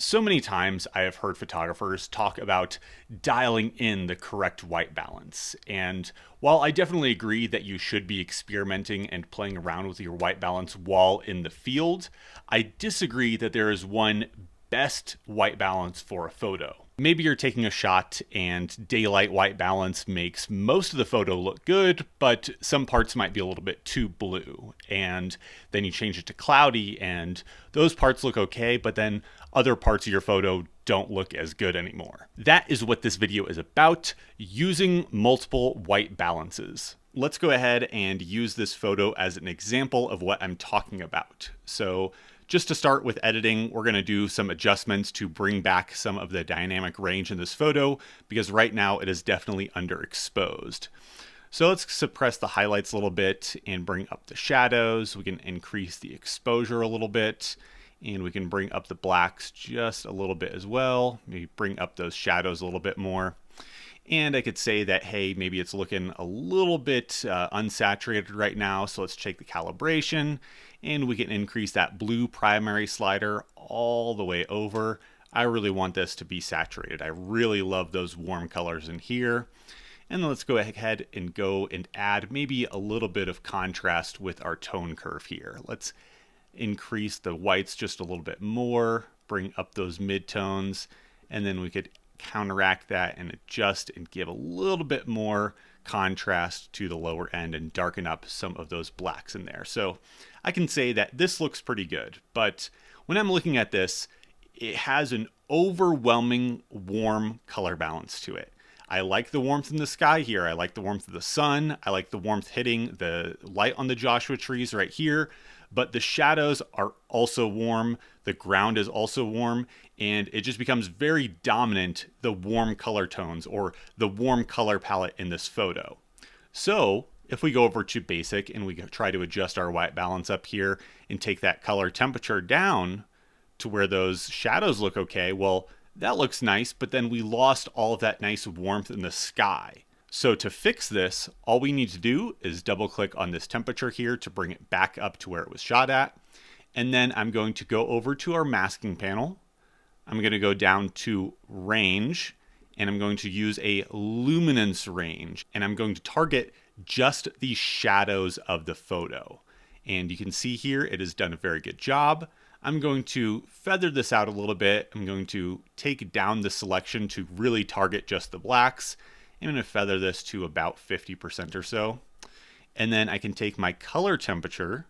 So many times I have heard photographers talk about dialing in the correct white balance. And while I definitely agree that you should be experimenting and playing around with your white balance while in the field, I disagree that there is one best white balance for a photo. Maybe you're taking a shot and daylight white balance makes most of the photo look good, but some parts might be a little bit too blue. And then you change it to cloudy and those parts look okay, but then other parts of your photo don't look as good anymore. That is what this video is about, using multiple white balances. Let's go ahead and use this photo as an example of what I'm talking about. So just to start with editing, we're going to do some adjustments to bring back some of the dynamic range in this photo because right now it is definitely underexposed. So let's suppress the highlights a little bit and bring up the shadows. We can increase the exposure a little bit and we can bring up the blacks just a little bit as well. Maybe bring up those shadows a little bit more. And I could say that, hey, maybe it's looking a little bit unsaturated right now. So let's check the calibration and we can increase that blue primary slider all the way over. I really want this to be saturated. I really love those warm colors in here. And then let's go ahead and go and add maybe a little bit of contrast with our tone curve here. Let's increase the whites just a little bit more, bring up those midtones, and then we could counteract that and adjust and give a little bit more contrast to the lower end and darken up some of those blacks in there. So I can say that this looks pretty good, but when I'm looking at this, it has an overwhelming warm color balance to it. I like the warmth in the sky here. I like the warmth of the sun. I like the warmth hitting the light on the Joshua trees right here. But the shadows are also warm. The ground is also warm. And it just becomes very dominant, the warm color tones or the warm color palette in this photo. So if we go over to basic and we try to adjust our white balance up here and take that color temperature down to where those shadows look okay, well, that looks nice, but then we lost all of that nice warmth in the sky. So to fix this, all we need to do is double click on this temperature here to bring it back up to where it was shot at. And then I'm going to go over to our masking panel. I'm going to go down to range and I'm going to use a luminance range and I'm going to target just the shadows of the photo. And you can see here it has done a very good job. I'm going to feather this out a little bit. I'm going to take down the selection to really target just the blacks. I'm going to feather this to about 50% or so. And then I can take my color temperature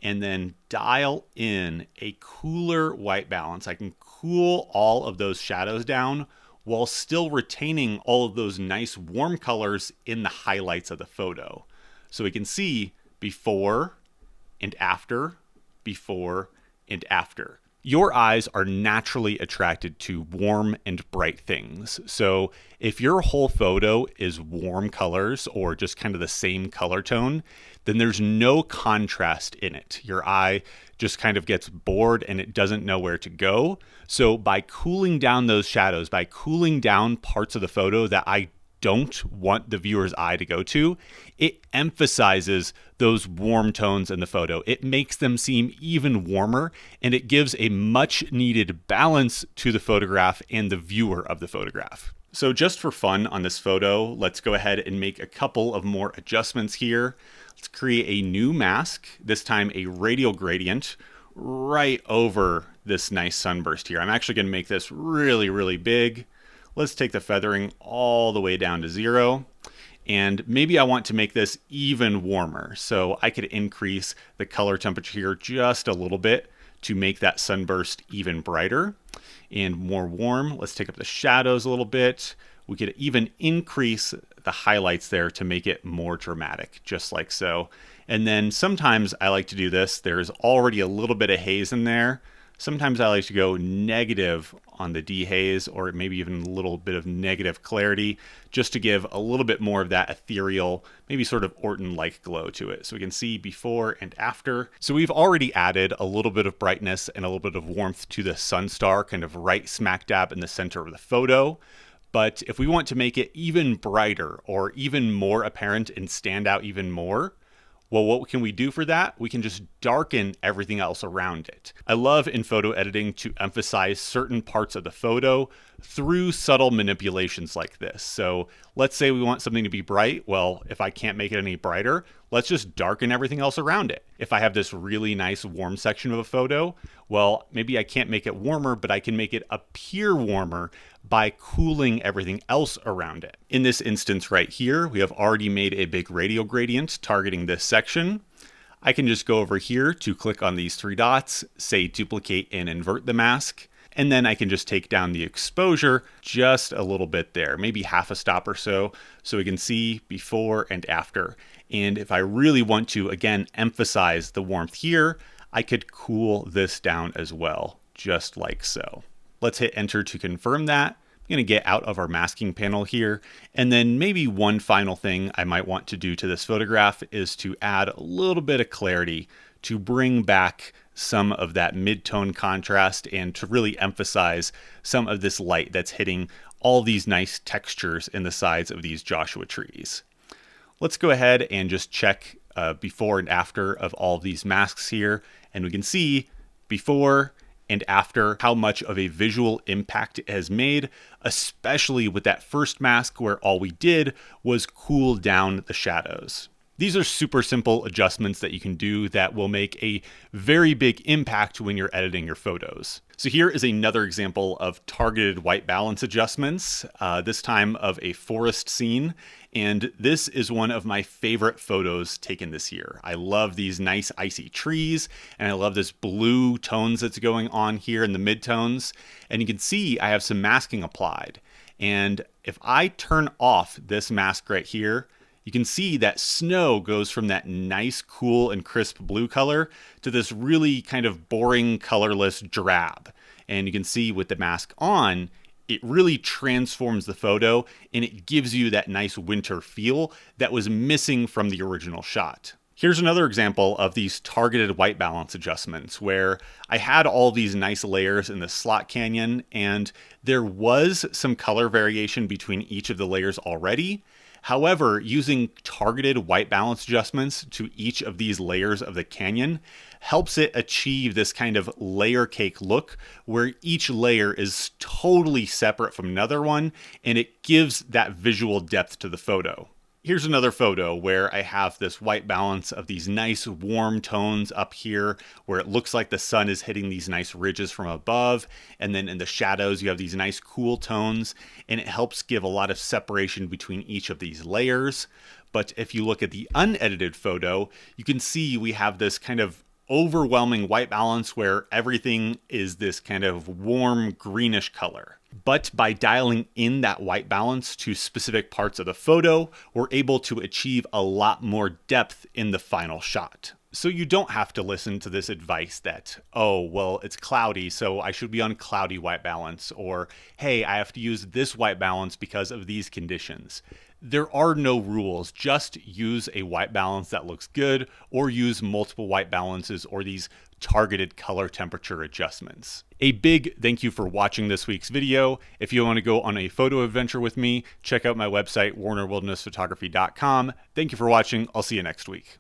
and then dial in a cooler white balance. I can cool all of those shadows down while still retaining all of those nice warm colors in the highlights of the photo. So we can see before and after, before and after. Your eyes are naturally attracted to warm and bright things. So if your whole photo is warm colors or just kind of the same color tone, then there's no contrast in it. Your eye just kind of gets bored and it doesn't know where to go. So by cooling down those shadows, by cooling down parts of the photo that I don't want the viewer's eye to go to, it emphasizes those warm tones in the photo. It makes them seem even warmer and it gives a much needed balance to the photograph and the viewer of the photograph. So just for fun on this photo, let's go ahead and make a couple of more adjustments here. Let's create a new mask, this time a radial gradient right over this nice sunburst here. I'm actually going to make this really, really big. Let's take the feathering all the way down to 0. And maybe I want to make this even warmer. So I could increase the color temperature here just a little bit to make that sunburst even brighter and more warm. Let's take up the shadows a little bit. We could even increase the highlights there to make it more dramatic, just like so. And then sometimes I like to do this. There's already a little bit of haze in there. Sometimes I like to go negative on the dehaze or maybe even a little bit of negative clarity just to give a little bit more of that ethereal, maybe sort of Orton-like glow to it. So we can see before and after. So we've already added a little bit of brightness and a little bit of warmth to the sun star kind of right smack dab in the center of the photo. But if we want to make it even brighter or even more apparent and stand out even more, Well, what can we do for that? We can just darken everything else around it. I love in photo editing to emphasize certain parts of the photo through subtle manipulations like this. So let's say we want something to be bright. Well, if I can't make it any brighter, let's just darken everything else around it. If I have this really nice warm section of a photo, well, maybe I can't make it warmer, but I can make it appear warmer by cooling everything else around it. In this instance right here, we have already made a big radial gradient targeting this section. I can just go over here to click on these three dots, say duplicate and invert the mask, and then I can just take down the exposure just a little bit there, maybe half a stop or so we can see before and after. And if I really want to, again, emphasize the warmth here, I could cool this down as well, just like so. Let's hit enter to confirm that. I'm going to get out of our masking panel here. And then maybe one final thing I might want to do to this photograph is to add a little bit of clarity to bring back some of that mid-tone contrast and to really emphasize some of this light that's hitting all these nice textures in the sides of these Joshua trees. Let's go ahead and just check before and after of all of these masks here. And we can see before and after how much of a visual impact it has made, especially with that first mask where all we did was cool down the shadows. These are super simple adjustments that you can do that will make a very big impact when you're editing your photos. So here is another example of targeted white balance adjustments, this time of a forest scene. And this is one of my favorite photos taken this year. I love these nice icy trees, and I love this blue tones that's going on here in the midtones. And you can see I have some masking applied. And if I turn off this mask right here, you can see that snow goes from that nice, cool, and crisp blue color to this really kind of boring, colorless drab. And you can see with the mask on, it really transforms the photo and it gives you that nice winter feel that was missing from the original shot. Here's another example of these targeted white balance adjustments where I had all these nice layers in the slot canyon and there was some color variation between each of the layers already. However, using targeted white balance adjustments to each of these layers of the canyon helps it achieve this kind of layer cake look where each layer is totally separate from another one and it gives that visual depth to the photo. Here's another photo where I have this white balance of these nice warm tones up here where it looks like the sun is hitting these nice ridges from above. And then in the shadows, you have these nice cool tones and it helps give a lot of separation between each of these layers. But if you look at the unedited photo, you can see we have this kind of overwhelming white balance where everything is this kind of warm greenish color. But by dialing in that white balance to specific parts of the photo, we're able to achieve a lot more depth in the final shot. So you don't have to listen to this advice that, oh, well, it's cloudy, so I should be on cloudy white balance, or, hey, I have to use this white balance because of these conditions. There are no rules, just use a white balance that looks good, or use multiple white balances or these targeted color temperature adjustments. A big thank you for watching this week's video. If you want to go on a photo adventure with me, check out my website, warnerwildernessphotography.com. Thank you for watching. I'll see you next week.